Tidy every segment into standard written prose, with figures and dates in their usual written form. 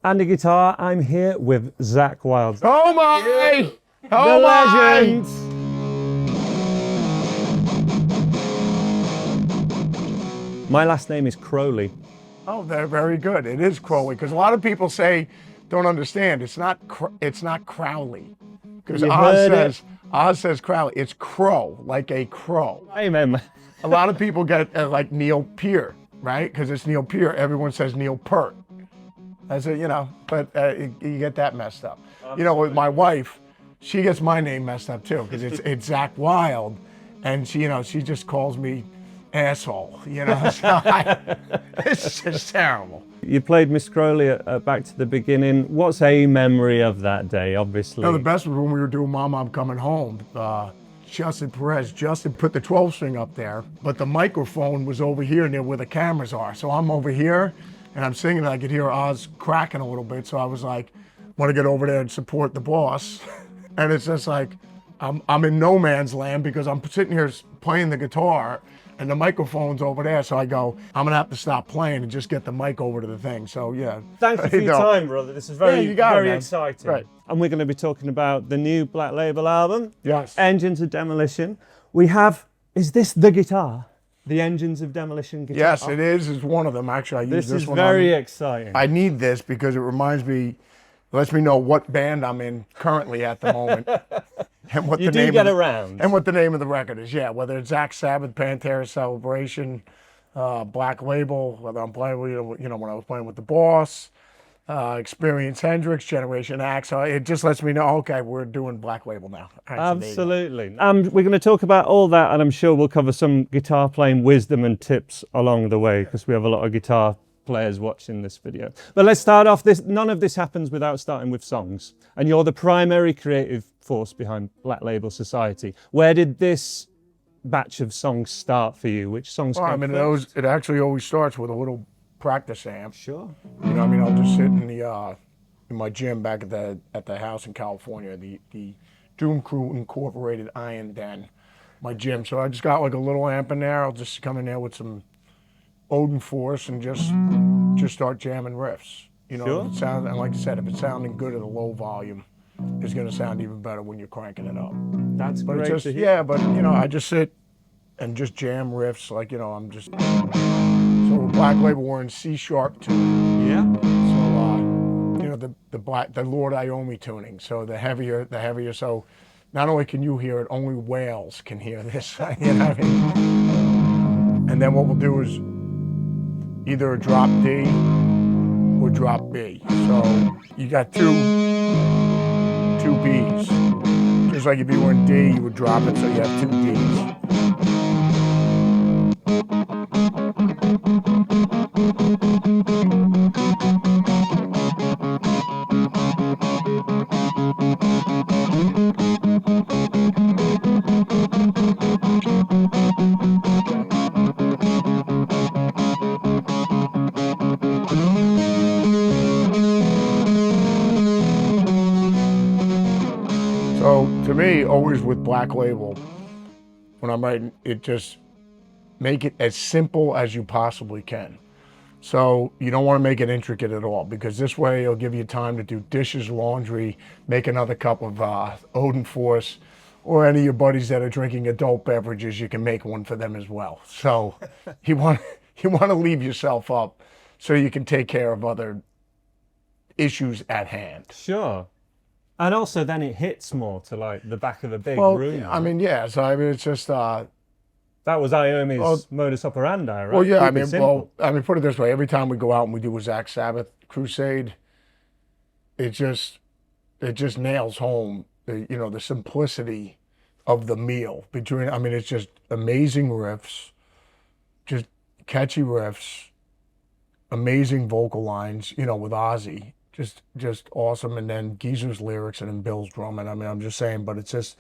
And the guitar, I'm here with Zakk Wylde. Oh my! Oh the my! legend! My last name is Crowley. Oh, they're very good. It is Crowley, because a lot of people don't understand. It's not Crowley, because Oz says Crowley. It's Crow, like a crow. Amen. A lot of people get like Neil Peart, right? Because it's Neil Peart. Everyone says Neil Peart. That's it, but you get that messed up. Absolutely. With my wife, she gets my name messed up too, because it's Zakk Wylde, and she just calls me asshole, so it's just terrible. You played Miss Crowley at Back to the Beginning. What's a memory of that day, obviously? The best was when we were doing Mama, I'm Coming Home. Justin put the 12-string up there, but the microphone was over here near where the cameras are. So I'm over here, and I'm singing, and I could hear Oz cracking a little bit. So I was like, want to get over there and support the boss. And it's just like, I'm in no man's land, because I'm sitting here playing the guitar, and the microphone's over there. So I go, I'm gonna have to stop playing and just get the mic over to the thing. So yeah. Thank you for your time, brother. This is very exciting. Right. And we're going to be talking about the new Black Label album. Yes. Engines of Demolition. We have, is this the guitar? The Engines of Demolition guitar? Yes, it is. It's one of them. Actually, I use this one. This is very exciting. I need this because it reminds me, lets me know what band I'm in currently at the moment. And what you the name get of, around. And what the name of the record is. Yeah, whether it's Zakk Sabbath, Pantera Celebration, Black Label, whether I'm playing with, when I was playing with The Boss, Experience Hendrix, Generation X. It just lets me know, okay, we're doing Black Label now. Absolutely. We're going to talk about all that, and I'm sure we'll cover some guitar playing wisdom and tips along the way, because we have a lot of guitar players watching this video. But let's start off. None of this happens without starting with songs. And you're the primary creative force behind Black Label Society. Where did this batch of songs start for you? Which songs came first? It actually always starts with a little practice amp. Sure. I'll just sit in my gym back at the house in California, the Doom Crew Incorporated Iron Den, my gym. So I just got like a little amp in there. I'll just come in there with some Odin Force and just start jamming riffs. Sure. If it sounds, and like I said, if it's sounding good at a low volume, it's going to sound even better when you're cranking it up. That's but great it's to hear. Yeah, but I just sit and just jam riffs. Like I'm just. So with Black Label, we're in C sharp tuning. Yeah. So the Lord Iommi tuning. So the heavier. So not only can you hear it, only whales can hear this. You know what I mean? And then what we'll do is either a drop D or drop B. So you got two Bs. Just like if you were in D, you would drop it, so you have two Ds. So to me, always with Black Label, when I'm writing, it just make it as simple as you possibly can. So you don't want to make it intricate at all, because this way it'll give you time to do dishes, laundry, make another cup of Odin Force, or any of your buddies that are drinking adult beverages, you can make one for them as well. So you want to leave yourself up so you can take care of other issues at hand. Sure. And also then it hits more to like the back of the big room. Yeah. So it's just that was Iommi's modus operandi, right? Well, yeah. Put it this way: every time we go out and we do a Zakk Sabbath crusade, it just nails home the simplicity of the meal between. It's just amazing riffs, just catchy riffs, amazing vocal lines. With Ozzy. Just awesome, and then Geezer's lyrics and then Bill's drumming. I'm just saying, but it's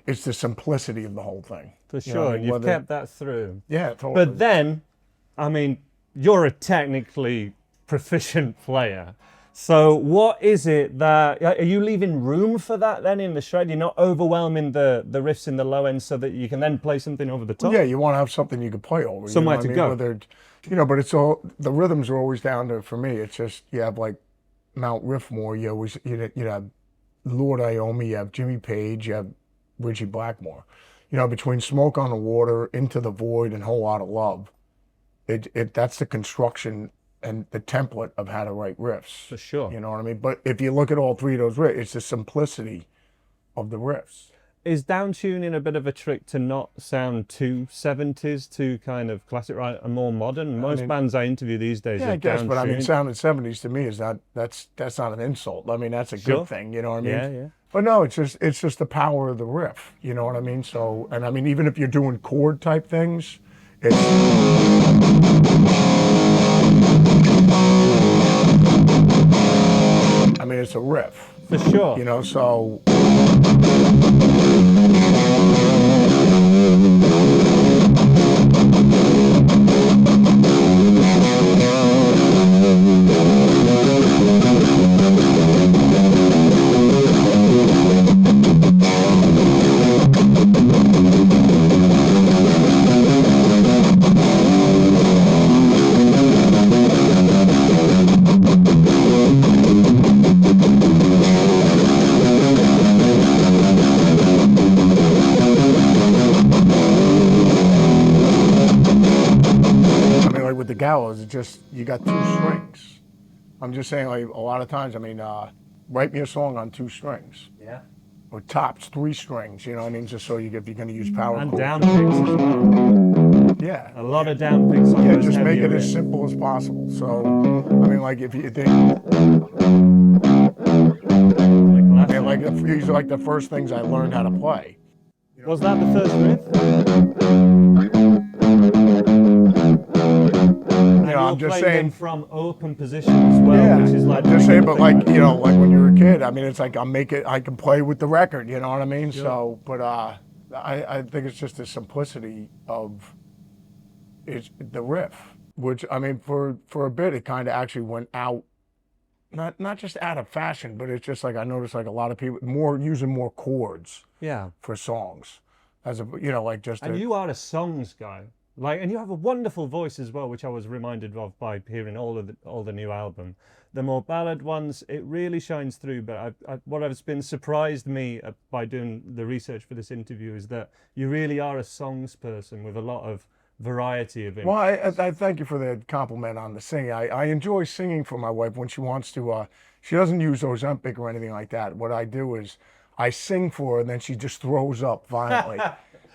the simplicity of the whole thing. For sure, you've kept that through. Yeah, totally. But then, you're a technically proficient player. So what is it that, are you leaving room for that then in the shred? You're not overwhelming the riffs in the low end so that you can then play something over the top? Yeah, you want to have something you can play over. Somewhere you to know go. what I mean? Whether, you know, but it's all, the rhythms are always down to, for me, it's just, you have like Mount Riffmore, you always, you have Lord Iommi, you have Jimmy Page, you have Ritchie Blackmore. You know, between Smoke on the Water, Into the Void, and Whole Lot of Love, that's the construction and the template of how to write riffs. For sure. You know what I mean? But if you look at all three of those riffs, it's the simplicity of the riffs. Is downtuning a bit of a trick to not sound too 70s, too kind of classic, right, and more modern? Most bands I interview these days Yeah, are I guess, but I mean, downtuning. sounding 70s to me is not, that's not an insult. I mean, that's a Sure. good thing, you know what I mean? Yeah, yeah. But no, it's just the power of the riff, you know what I mean? So, and I mean, even if you're doing chord type things, it's, I mean, it's a riff, For sure. you know, so. With the Gallows, it's just, you got two strings. I'm just saying, like, a lot of times, I mean, write me a song on two strings. Yeah. Or tops, three strings, you know what I mean? Just so if you're going to use power And chords. down picks as well. Yeah. A lot of down picks on Yeah, those just make heavier it as riffs. simple as possible. So, I mean, like, if you think, and like, these are like the first things I learned how to play. Was that the first riff? You know, I'm just saying, from open position as well, which is like I'm just saying, but like, you know, like when you're a kid, I mean, it's like I can play with the record, you know what I mean? Sure. So, but I think it's just the simplicity of the riff, which, I mean, for a bit, it kind of actually went out, not just out of fashion, but it's just like, I noticed like a lot of people using more chords for songs, as a, you know, like just. And you are a songs guy. Like, and you have a wonderful voice as well, which I was reminded of by hearing all the new album. The more ballad ones, it really shines through. But what has been surprised me by doing the research for this interview is that you really are a songs person with a lot of variety of Well, I thank you for the compliment on the singing. I enjoy singing for my wife when she wants to. She doesn't use Ozempic or anything like that. What I do is I sing for her, and then she just throws up violently.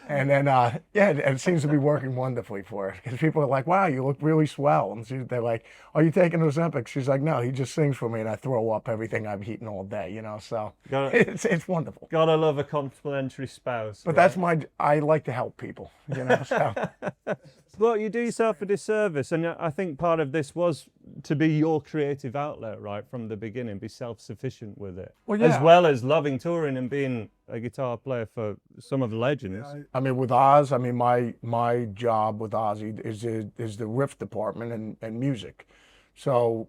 And then, yeah, it seems to be working wonderfully for her. Because people are like, wow, you look really swell. And they're like, are you taking Ozempic? She's like, no, he just sings for me and I throw up everything I've eaten all day, you know? So it's wonderful. Gotta love a complimentary spouse. But right? I like to help people, you know? So. Well, you do yourself a disservice. And I think part of this was to be your creative outlet, right, from the beginning, be self-sufficient with it. Well, yeah. As well as loving touring and being a guitar player for some of the legends. I mean, with Oz, I mean, my job with Ozzy is the riff department and music. So,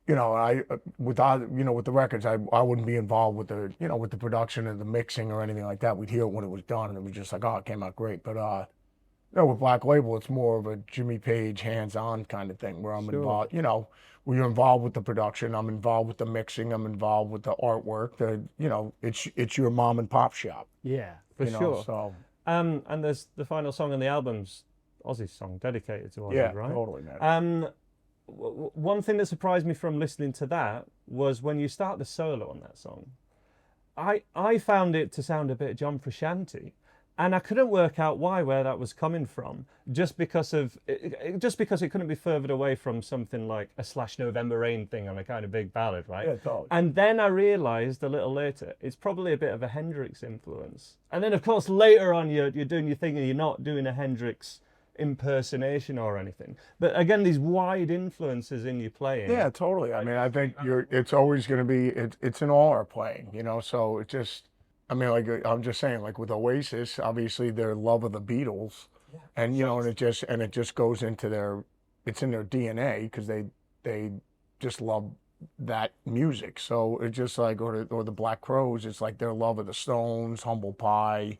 you know, with the records, I wouldn't be involved with with the production and the mixing or anything like that. We'd hear it when it was done, and it was just like, oh, it came out great. But with Black Label, it's more of a Jimmy Page hands-on kind of thing where I'm involved. You know, we're involved with the production. I'm involved with the mixing. I'm involved with the artwork. It's your mom and pop shop. Yeah, for sure. So. And there's the final song on the album's Ozzy's song, dedicated to Ozzy, Yeah, right? totally, man. One thing that surprised me from listening to that was when you start the solo on that song, I found it to sound a bit John Frusciante. And I couldn't work out where that was coming from, just because it couldn't be further away from something like a Slash November Rain thing on a kind of big ballad, right? Yeah, totally. And then I realised a little later, it's probably a bit of a Hendrix influence. And then of course later on you're doing your thing and you're not doing a Hendrix impersonation or anything. But again, these wide influences in your playing. Yeah, totally. I mean, I think it's always going to be, it's in all our playing, you know, so it just. I mean, like I'm just saying, like with Oasis, obviously their love of the Beatles, and you know, and it just goes into it's in their DNA because they just love that music. So it's just like, or the Black Crowes, it's like their love of the Stones, Humble Pie,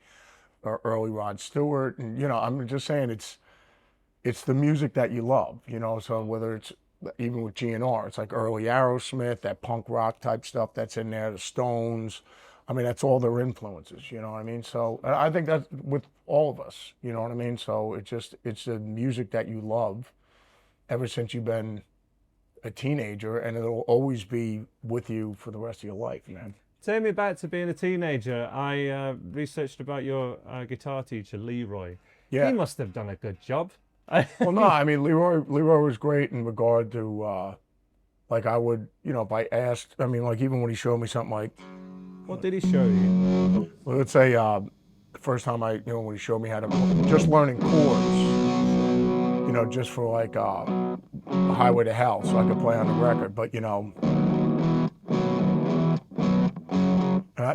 or early Rod Stewart, and I'm just saying it's the music that you love, So whether it's even with GNR, it's like early Aerosmith, that punk rock type stuff that's in there, the Stones. I mean, that's all their influences, you know what I mean? So I think that's with all of us, you know what I mean? So it's the music that you love ever since you've been a teenager, and it'll always be with you for the rest of your life, man. Take me back to being a teenager. I researched about your guitar teacher, Leroy. Yeah. He must have done a good job. Well, no, I mean, Leroy was great in regard to, like I would, if I asked, I mean, like even when he showed me something like, What did he show you? well, let's say the first time when he showed me how to, just learning chords, just for like Highway to Hell, so I could play on the record, but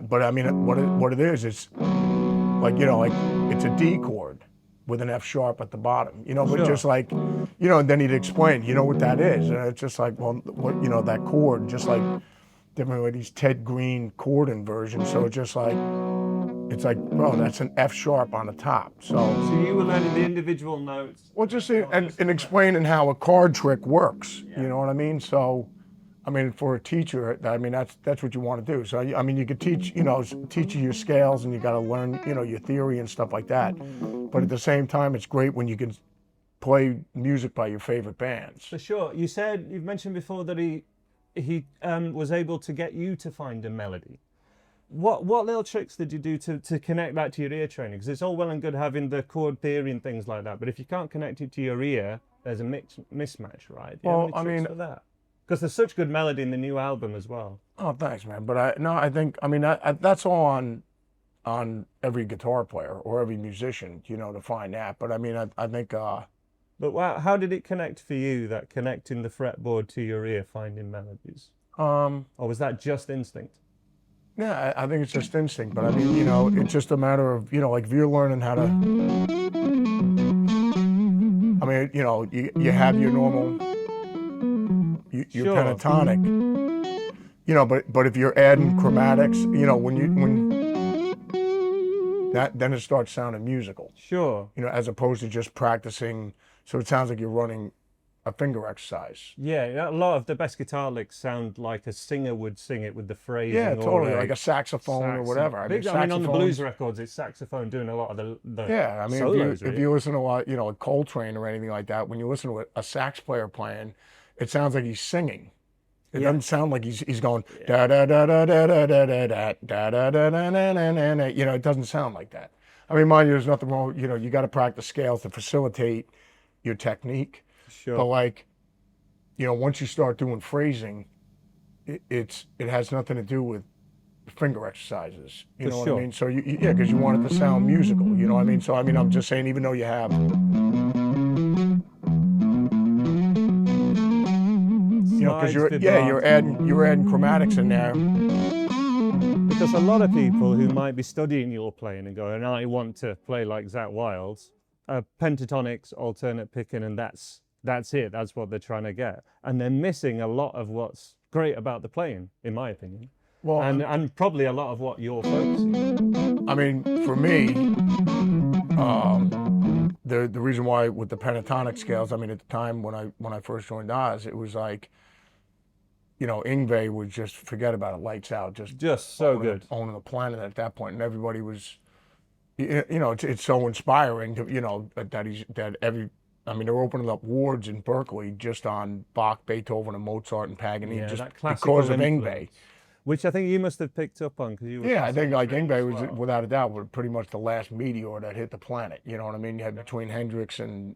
but I mean, what it is, it's like, like it's a D chord with an F sharp at the bottom, but Sure. just like, and then he'd explain, what that is, and it's just like, well, what, that chord, just like different with these Ted Green chord inversions, so it's just like, it's like, bro, that's an F sharp on the top, so you were learning the individual notes. well, just and explaining how a card trick works, you know what I mean? So, I mean, for a teacher, I mean, that's what you want to do. So, I mean, you could teach, teach you your scales, and you got to learn, your theory and stuff like that. But at the same time, it's great when you can play music by your favorite bands. For sure. You've mentioned before that he was able to get you to find a melody. What little tricks did you do to connect that to your ear training? Because it's all well and good having the chord theory and things like that, but if you can't connect it to your ear, there's a mismatch, right? Do you have any tricks for that? Because there's such good melody in the new album as well. Oh, thanks, man. But I think that's all on every guitar player or every musician, to find that. But I mean, I think. But how did it connect for you? That connecting the fretboard to your ear, finding melodies. Or was that just instinct? Yeah, I think it's just instinct. But I mean, it's just a matter of, like if you're learning how to. I mean, you have your normal. Your Sure. pentatonic, but if you're adding chromatics, then it starts sounding musical. Sure. As opposed to just practicing, so it sounds like you're running a finger exercise. Yeah, a lot of the best guitar licks sound like a singer would sing it with the phrasing. Yeah, totally, or like a saxophone or whatever. I mean, on the blues records, it's saxophone doing a lot of the yeah, I mean, solos, if you listen to a lot, like Coltrane or anything like that, when you listen to a sax player playing, it sounds like he's singing. It doesn't sound like he's going da da da da da da da da da da da da da da. It doesn't sound like that. I mean, mind you, there's nothing wrong. You got to practice scales to facilitate your technique. Sure. But like, once you start doing phrasing, it has nothing to do with finger exercises. You know what I mean? So because you want it to sound musical. You know what I mean? So I mean, I'm just saying, even though you have. Because you're adding chromatics in there. Because a lot of people who might be studying your playing and going, I want to play like Zakk Wylde, pentatonics, alternate picking, and that's it. That's what they're trying to get, and they're missing a lot of what's great about the playing, in my opinion. Well, and probably a lot of what you're focusing on. I mean, for me, the reason why with the pentatonic scales, I mean, at the time when I first joined Oz, it was like, Yngwie would just forget about it, lights out, just so good, owning the planet at that point, and everybody was, it's so inspiring to, I mean, they're opening up wards in Berkeley just on Bach, Beethoven, and Mozart and Paganini, just because of Yngwie. Which I think you must have picked up on because you were. Yeah, I think like Yngwie was without a doubt pretty much the last meteor that hit the planet. You know what I mean? You had between Hendrix and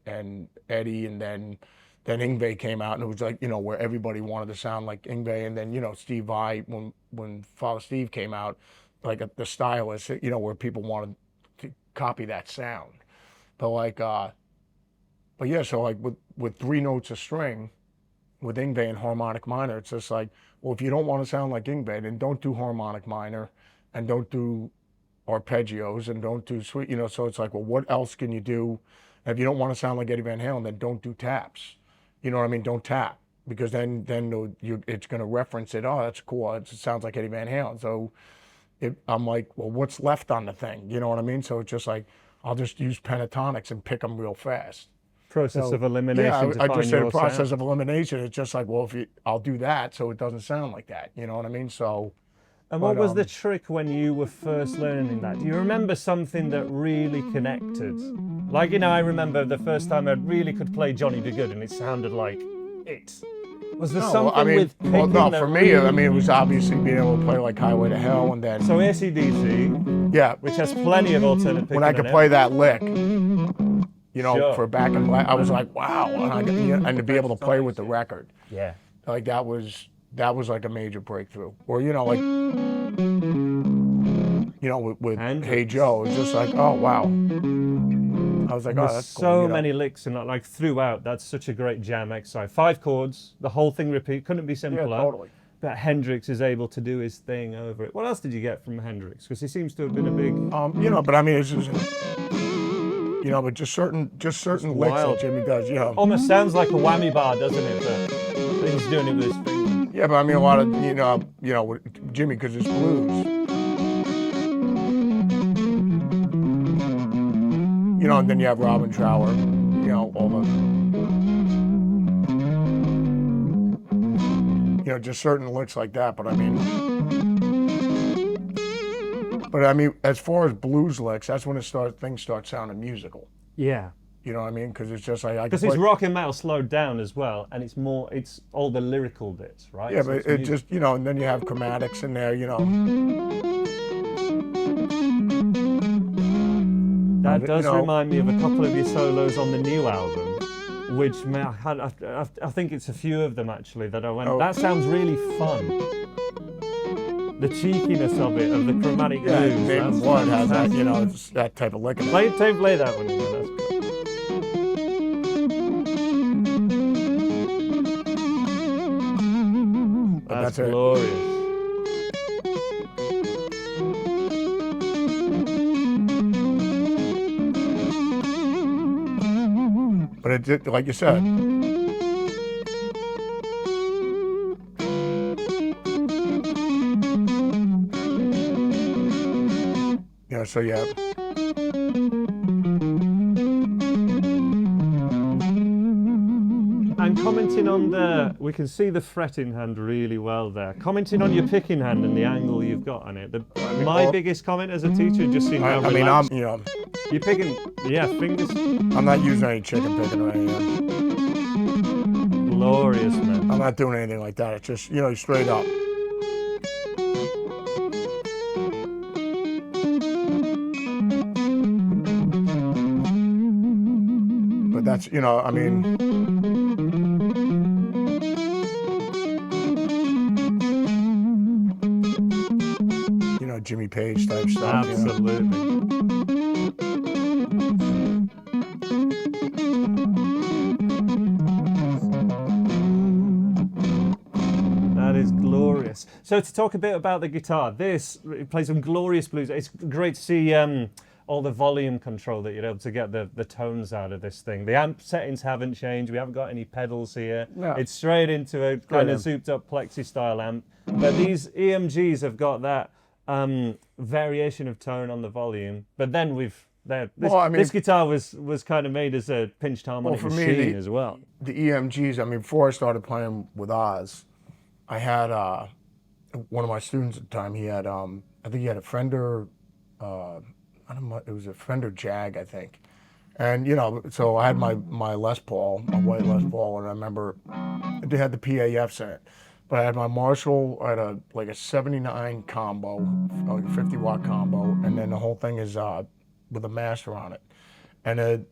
Eddie, and then Yngwie came out, and it was like, where everybody wanted to sound like Yngwie, and then Steve Vai, when Father Steve came out, like the stylist, where people wanted to copy that sound. But like, but yeah, so like with 3 notes a string, with Yngwie and harmonic minor, it's just like, well, if you don't want to sound like Yngwie, then don't do harmonic minor, and don't do arpeggios, and don't do sweet, so it's like, well, what else can you do? And if you don't want to sound like Eddie Van Halen, then don't do taps. You know what I mean? Don't tap. because then it's going to reference it. Oh, that's cool. It sounds like Eddie Van Halen. So I'm like, well, what's left on the thing? You know what I mean? So it's just like, I'll just use pentatonics and pick them real fast. Process of elimination. Yeah, I just said a process of elimination. It's just like, well, I'll do that so it doesn't sound like that. You know what I mean? So. And what was the trick when you were first learning that? Do you remember something that really connected? Like, you know, I remember the first time I really could play Johnny B. Good and it sounded like it. Was there something with picking for me, I mean, it was obviously being able to play like Highway to Hell and then... So AC/DC, yeah, which has plenty of alternate picking. When I could play that lick, you know, for back and I was like, wow, and to be able to play with the record. Yeah. Like that was like a major breakthrough. Or, you know, like, you know, with Hey Joe, it was just like, oh, wow. I was like, oh, that's cool. So many licks and like throughout, that's such a great jam exercise. 5 chords, the whole thing repeat, couldn't be simpler. Yeah, totally. But Hendrix is able to do his thing over it. What else did you get from Hendrix? Because he seems to have been a big... you know, but I mean, it's just, you know, but just certain licks that Jimmy does, you know. Almost sounds like a whammy bar, doesn't it? But he's doing it with his finger. Yeah, but I mean, a lot of, you know, with Jimmy, because it's blues. You know, and then you have Robin Trower, you know, all the, you know, just certain licks like that. But I mean, as far as blues licks, that's when things start sounding musical. Yeah. You know what I mean? Because it's just like because it's rock and metal slowed down as well, and it's all the lyrical bits, right? Yeah, so but it just, you know, and then you have chromatics in there, you know. That does remind me of a couple of your solos on the new album, which I think it's a few of them actually that I went, that sounds really fun. The cheekiness of it, of the chromatic blues. Yeah, Blood has that, you know, it's that type of lick. Play that one again, that's cool. That's glorious. But it did, like you said. Yeah, so yeah. And commenting on we can see the fretting hand really well there. Commenting on your picking hand and the angle you've got on it. My biggest comment as a teacher, just seeing how relaxed. You know. You're picking, fingers. I'm not using any chicken picking or anything. Glorious, man. I'm not doing anything like that. It's just, you know, straight up. But that's, you know, I mean... You know, Jimmy Page type stuff. Absolutely. You know? So to talk a bit about the guitar, it plays some glorious blues. It's great to see all the volume control that you're able to get the tones out of this thing. The amp settings haven't changed. We haven't got any pedals here. No. It's straight into a kind of souped up Plexi style amp. But these EMGs have got that variation of tone on the volume. But then this guitar was kind of made as a pinched harmonic machine as well. The EMGs, I mean, before I started playing with Oz, I had one of my students at the time. He had, I think he had a Fender, it was a Fender Jag, I think. And, you know, so I had my Les Paul, my white Les Paul, and I remember they had the PAFs in it. But I had my Marshall, I had a 79 combo, like a 50-watt combo, and then the whole thing is with a master on it. And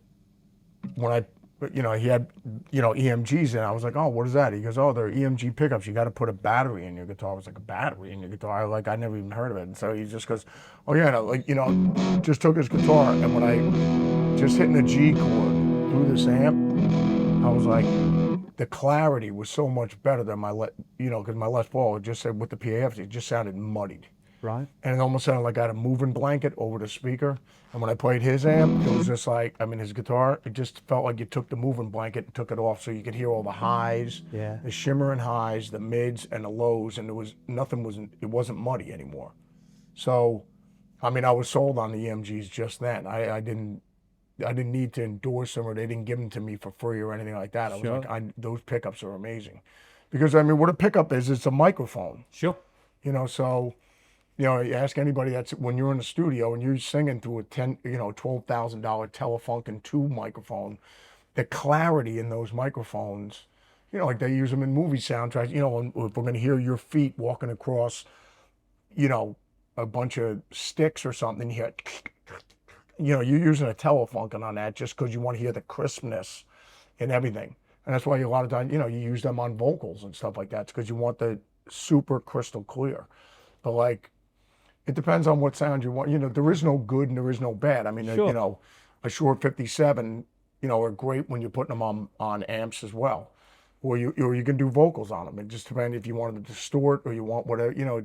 when you know, he had, you know, EMGs in. I was like, oh, what is that? He goes, oh, they're EMG pickups. You got to put a battery in your guitar. I was like, a battery in your guitar? I never even heard of it. And so he just goes, oh yeah, no, like, you know, just took his guitar, and when I just hitting the G chord through this amp, I was like, the clarity was so much better than my, you know, because my Les Paul just said with the PAFs, it just sounded muddied. Right. And it almost sounded like I had a moving blanket over the speaker. And when I played his amp, it was just like, I mean, his guitar, it just felt like you took the moving blanket and took it off, so you could hear all the highs, Yeah. the shimmering highs, the mids, and the lows, and it wasn't muddy anymore. So, I mean, I was sold on the EMGs just then. I didn't need to endorse them, or they didn't give them to me for free or anything like that. I was like, those pickups are amazing. Because, I mean, what a pickup is, it's a microphone. Sure. You know, so, you know, you ask anybody that's when you're in the studio and you're singing through a $12,000 Telefunken 2 microphone, the clarity in those microphones, you know, like they use them in movie soundtracks, you know, if we're going to hear your feet walking across, you know, a bunch of sticks or something, you hear, you know, you're using a Telefunken on that just because you want to hear the crispness and everything. And that's why a lot of times, you know, you use them on vocals and stuff like that. It's because you want the super crystal clear. But like, it depends on what sound you want. You know, there is no good and there is no bad. I mean, Sure. you know, a Shure 57, you know, are great when you're putting them on amps as well. Or you can do vocals on them. It just depends if you want to distort or you want whatever, you know,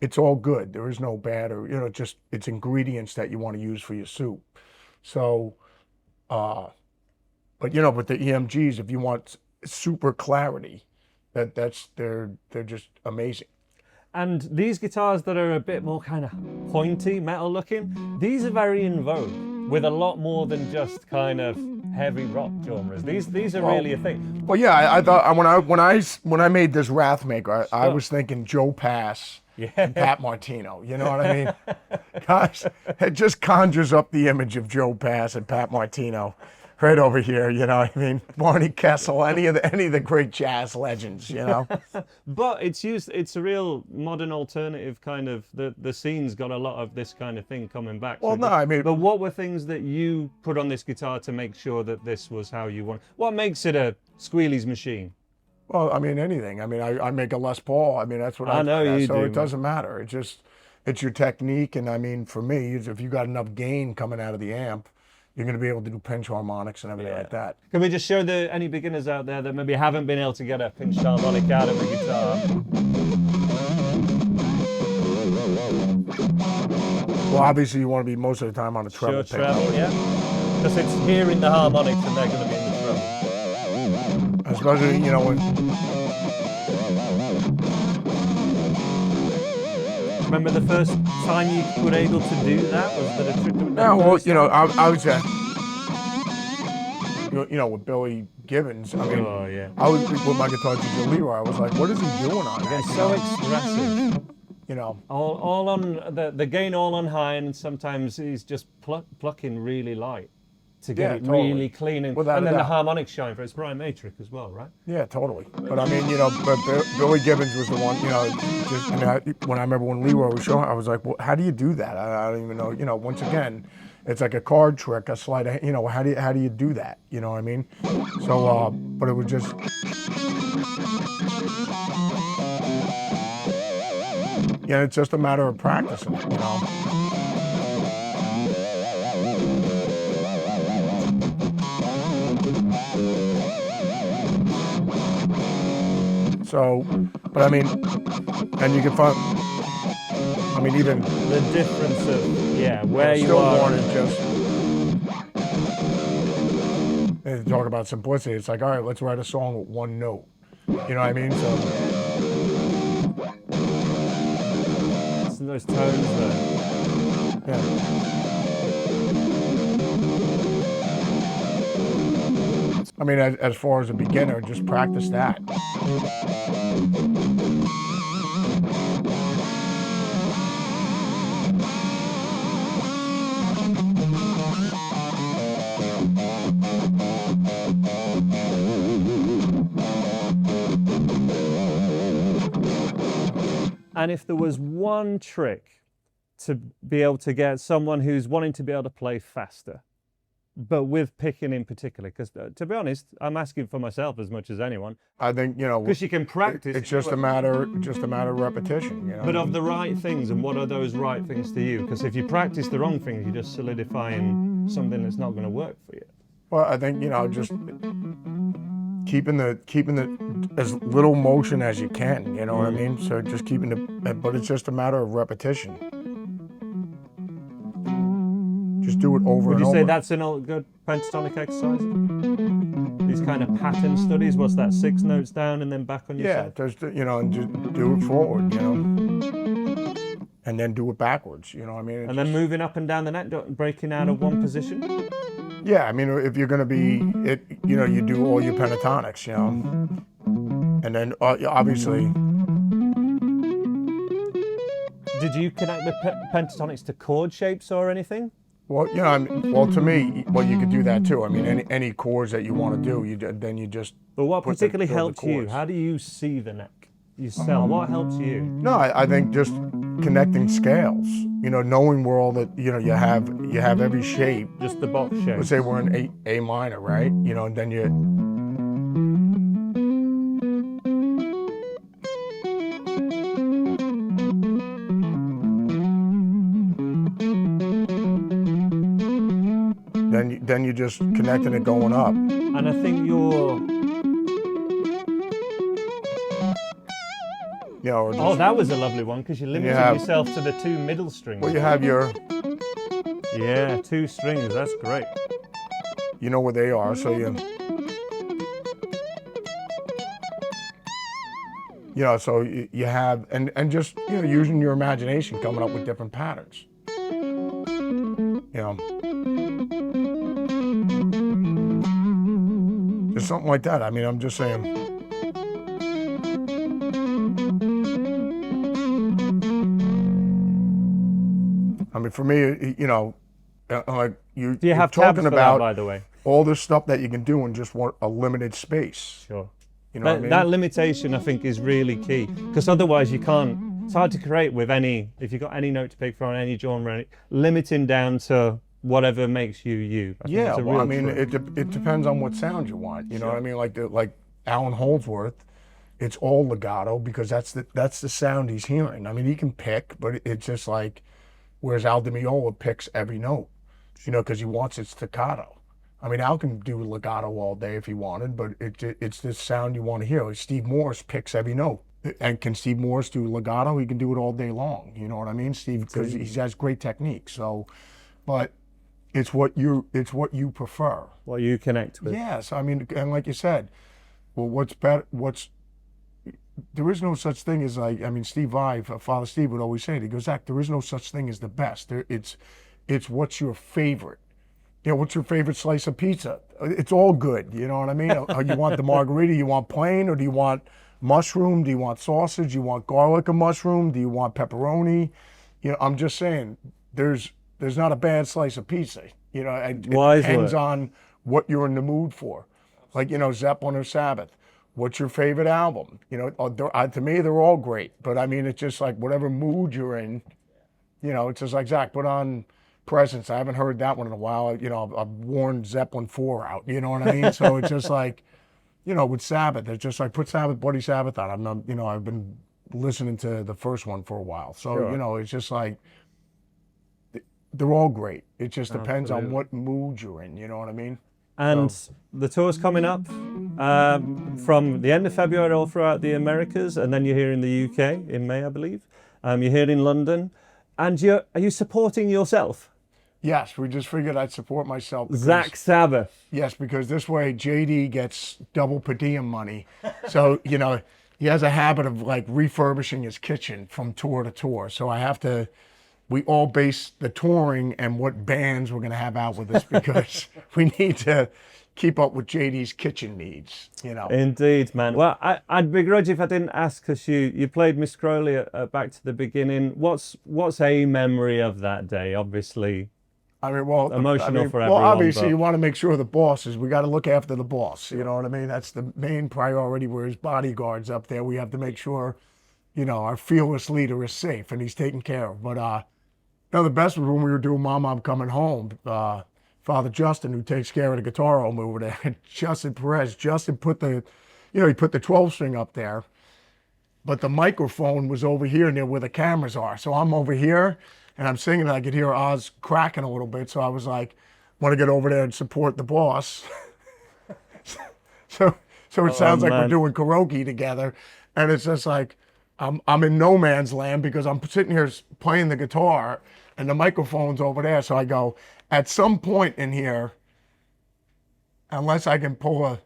it's all good. There is no bad, or, you know, it's ingredients that you want to use for your soup. So, but you know, with the EMGs, if you want super clarity, they're just amazing. And these guitars that are a bit more kind of pointy, metal looking, these are very in vogue with a lot more than just kind of heavy rock genres. These are really a thing. Well, yeah, I thought when I made this Wrathmaker, I was thinking Joe Pass and Pat Martino. You know what I mean? Gosh, it just conjures up the image of Joe Pass and Pat Martino right over here. You know what I mean? Barney Kessel, any of the great jazz legends. You know. But it's a real modern alternative kind of, the scene's got a lot of this kind of thing coming back. Well, no, I mean. But what were things that you put on this guitar to make sure that this was how you want? What makes it a Squealies machine? Well, I mean, anything. I mean, I make a Les Paul. I mean, that's what I know you do. So it doesn't matter. It's your technique. And I mean, for me, if you got enough gain coming out of the amp, you're going to be able to do pinch harmonics and everything like that. Can we just show any beginners out there that maybe haven't been able to get a pinch harmonic out of a guitar? Well, obviously, you want to be most of the time on a treble Sure, treble, yeah. Because it's hearing the harmonics and they're going to be in the treble. Especially, you know, when. Remember the first time you were able to do that? Was that a trick? No, well, you know, I was you know, with Billy Gibbons. I mean, I was with my guitar teacher Leroy. I was like, what is he doing on that? It's so expressive. You know, all on the gain all on high, and sometimes he's just plucking really light to get it really clean, and then the harmonics shine for it. It's Brian Matrix as well, right? Yeah, totally. But I mean, you know, but Billy Gibbons was the one, you know, just, when I remember when Leroy was showing, I was like, well, how do you do that? I don't even know. You know, once again, it's like a card trick, a sleight of, you know, how do you do that? You know what I mean? So, but it was just. Yeah, it's just a matter of practicing it, you know. So, but I mean, and you can find, I mean, even the difference of, where you still are. More than just, and talk about simplicity. It's like, all right, let's write a song with one note. You know what I mean? So. It's in those tones though. Yeah. I mean, as far as a beginner, just practice that. And if there was one trick to be able to get someone who's wanting to be able to play faster, but with picking in particular, because to be honest, I'm asking for myself as much as anyone. I think, you know, because you can practice. It's just a matter of repetition, you know. But of the right things, and what are those right things to you? Because if you practice the wrong things, you're just solidifying something that's not going to work for you. Well, I think, you know, just keeping the as little motion as you can, you know what I mean? So just keeping but it's just a matter of repetition. Just do it over Would and you over. say that's an old good pentatonic exercise? These kind of pattern studies, what's that, 6 notes down and then back on your Yeah, just, and just do it forward, and then do it backwards, you know what I mean? And then moving up and down the neck, breaking out of one position? Yeah, I mean, if you're going to be, you do all your pentatonics, and then obviously. Did you connect the pentatonics to chord shapes or anything? Well, to me, you could do that too. I mean, any chords that you want to do, then you just. But what particularly helped you? How do you see the neck yourself? What helps you? No, I think just connecting scales. Knowing where all the you have every shape. Just the box shape. Let's say we're in A minor, right? And then you. Then you just connecting it going up. And I think you're. Oh, that was a lovely one because you limited yourself to the 2 middle strings. Well, you have your. Yeah, 2 strings. That's great. You know where they are, so you. So you have and just using your imagination, coming up with different patterns. Just something like that. I mean, I'm just saying. I mean, for me, like Do you have tabs talking for about that, by the way? all this stuff that you can do in just a limited space. Sure. You know what I mean? That limitation, I think, is really key because otherwise you can't. It's hard to create with if you've got any note to pick from, any genre, limiting down to whatever makes you you. Yeah, well, I mean, it depends on what sound you want. You know what I mean? Like Alan Holdsworth, it's all legato because that's the sound he's hearing. I mean, he can pick, but it's just like, whereas Al Di Meola picks every note, because he wants it staccato. I mean, Al can do legato all day if he wanted, but it's the sound you want to hear. Like Steve Morse picks every note. And can Steve Morse do legato? He can do it all day long. You know what I mean? Steve, because he has great technique. So, but it's what you prefer. What you connect with. Yes, I mean, and like you said, well, what's better? There is no such thing as Steve Vai, Father Steve would always say it. He goes, Zakk, there is no such thing as the best. It's what's your favorite. What's your favorite slice of pizza? It's all good. You know what I mean? You want the margarita? You want plain, or do you want mushroom? Do you want sausage? Do you want garlic and mushroom? Do you want pepperoni? I'm just saying, there's not a bad slice of pizza. It depends on what you're in the mood for. Like, Zeppelin or Sabbath. What's your favorite album? To me, they're all great. But I mean, it's just like whatever mood you're in, it's just like, Zakk, put on Presence. I haven't heard that one in a while. I've worn Zeppelin 4 out. You know what I mean? So it's just like, with Sabbath, it's just like put Bloody Sabbath on. I've been listening to the first one for a while. So, Sure. It's just like, they're all great. It just depends on what mood you're in. You know what I mean? And the tour's coming up from the end of February all throughout the Americas, and then you're here in the UK in May, I believe. You're here in London. And are you supporting yourself? Yes, we just figured I'd support myself. Zakk Sabbath. Yes, because this way JD gets double per diem money. So, he has a habit of like refurbishing his kitchen from tour to tour. So we all base the touring and what bands we're going to have out with us because we need to keep up with JD's kitchen needs, Indeed, man. Well, I'd begrudge if I didn't ask, because you played Miss Crowley at Back to the Beginning. What's a memory of that day? Obviously, emotional for everyone. Well, obviously, you want to make sure the boss we got to look after the boss. You know what I mean? That's the main priority. Where his bodyguards up there, we have to make sure, our fearless leader is safe and he's taken care of. But the best was when we were doing Mama, I'm Coming Home. Father Justin, who takes care of the guitar home over there, and Justin put the, he put the 12-string up there, but the microphone was over here near where the cameras are. So I'm over here, and I'm singing, and I could hear Oz cracking a little bit. So I was like, want to get over there and support the boss. So So it sounds like we're man. doing karaoke together. And it's just like, I'm in no man's land because I'm sitting here playing the guitar and the microphone's over there. So I go, at some point in here, unless I can pull a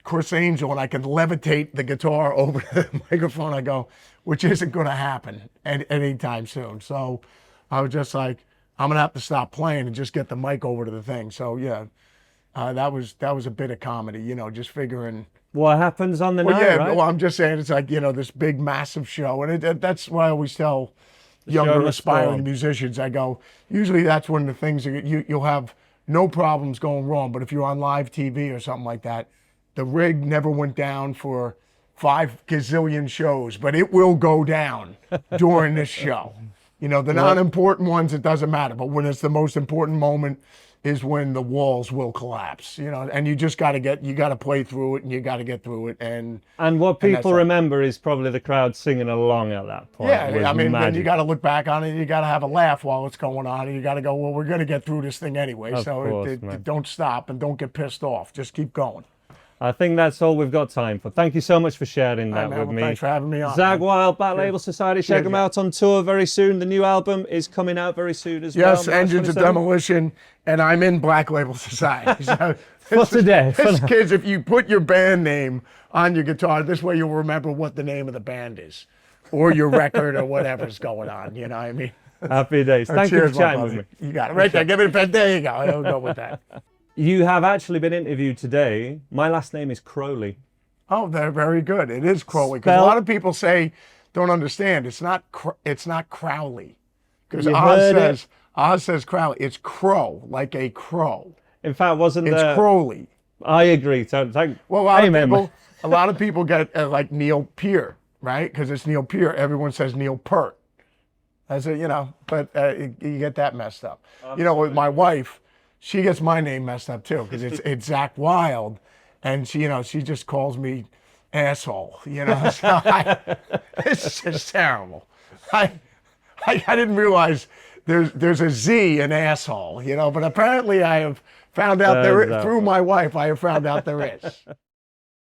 Chris Angel and I can levitate the guitar over the microphone, I go, which isn't going to happen anytime soon. So I was just like, I'm going to have to stop playing and just get the mic over to the thing. So yeah, that was a bit of comedy, you know, just figuring. What happens on the night, Yeah, right? well, I'm just saying it's like, you know, this big, massive show. And that's why I always tell younger, aspiring musicians, I go, usually that's when the things, you'll have no problems going wrong. But if you're on live TV or something like that, the rig never went down for 5 gazillion shows, but it will go down during this show. You know, the non-important ones, it doesn't matter. But when it's the most important moment is when the walls will collapse, you know, and you just got to play through it and you got to get through it. And what people remember is probably the crowd singing along at that point. Yeah, I mean, magic. then you got to look back on it. You got to have a laugh while it's going on, and you got to go, well, we're going to get through this thing anyway. Of So course, don't stop and don't get pissed off. Just keep going. I think that's all we've got time for. Thank you so much for sharing that with me. Thanks for having me on. Zakk Wylde, Black Label Society. Check them out on tour very soon. The new album is coming out very soon as well. Yes, Engines of Demolition, and I'm in Black Label Society. So for today. Kids, if you put your band name on your guitar, this way you'll remember what the name of the band is, or your record, or whatever's going on. You know what I mean? Happy days. Thank you for chatting with me. You got it right there. Give it a pen. There you go. I'll go with that. You have actually been interviewed today. My last name is Crowley. Oh, they're very good. It is Crowley, because a lot of people don't understand. It's not Crowley, because Oz says Crowley. It's crow, like a crow. In fact, it's Crowley. I agree. Well, a lot of people get like Neil Peart, right? Because it's Neil Peart. Everyone says Neil Peart. I said, you know, but you get that messed up. Absolutely. You know, with my wife, she gets my name messed up too, because it's Zakk Wylde, and she just calls me asshole. You know, so it's just terrible. I didn't realize there's a Z in asshole. You know, but apparently I have found out through my wife. I have found out there is.